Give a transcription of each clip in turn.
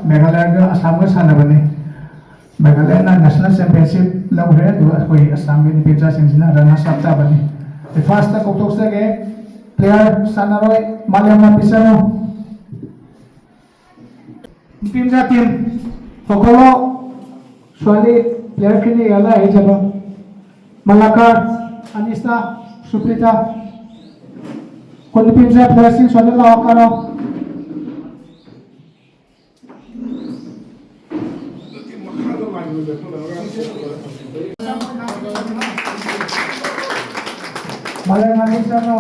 मेघालय का असम का सानबने मेघालय ना नेशनल चैंपियनशिप लौरे अखोई असम के निपिजा सिंजना रनर्स अप ताबने फर्स्ट तक कौतुक से के प्लेयर सानारोय मालेमा पिसनो निपिजा टीम সকলো ছোৱালী প্লেয়াৰখিনি ইয়ালৈ আহি যাব মালাকাৰ আনিছা সুপ্ৰিতা কলিপিঞ্জা প্লেয়াৰখিনি ছোৱালী লহকাৰ মালে আনিছানো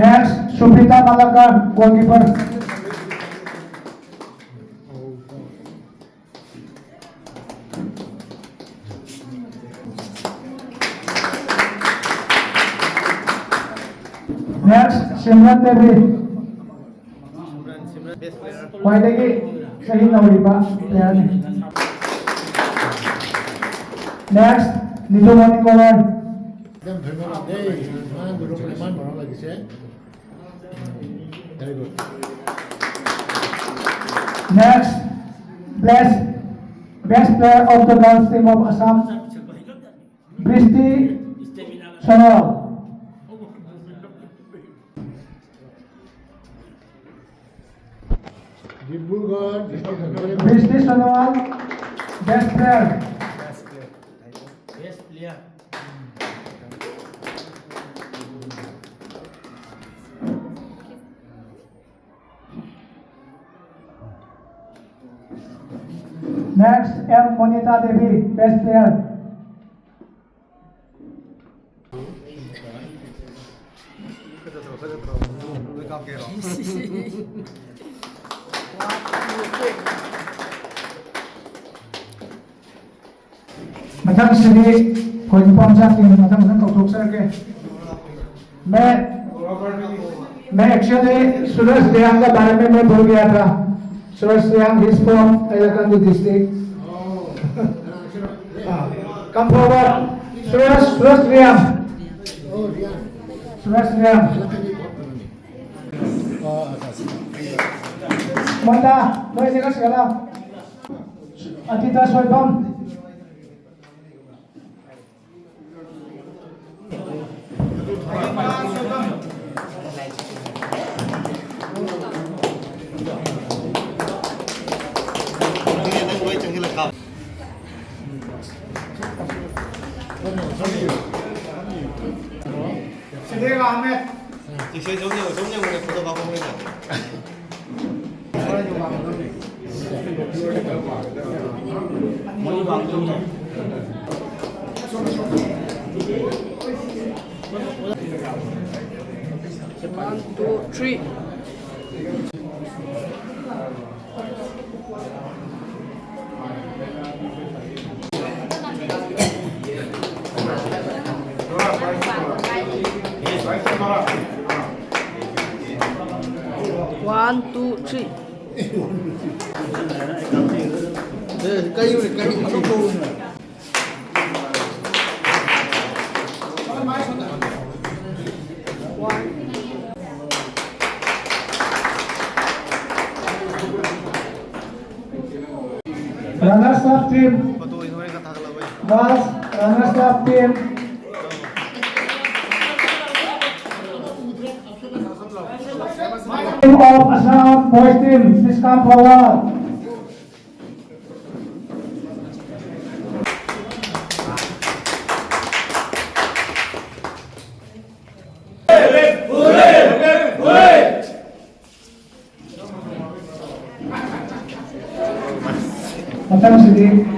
next Suprita Malakar goalkeeper Next, Simran Devi. Why lagi sahih nauriba player ni. Next, Nido Manikowan. Next, best player of the girls team of Assam, Bristi Sonal. Bristi Sonal, best player. Next, M. Monita Devi, best player. Macam sini, kau jumpa macam ni, macam kau tukar ke? मैं actually Suresh Reang के बारे में मैं भूल गया था Suresh Reang is from Hyderabad district come forward Suresh Reang Manda noi jega segala Atita Soibam Sedih Ahmed. Saya giống như một photo báo không lên. One, two, three. One, two, three. Runners up team. Girls, runners up team. Team of Assam boys team, please come forward. Macam sini.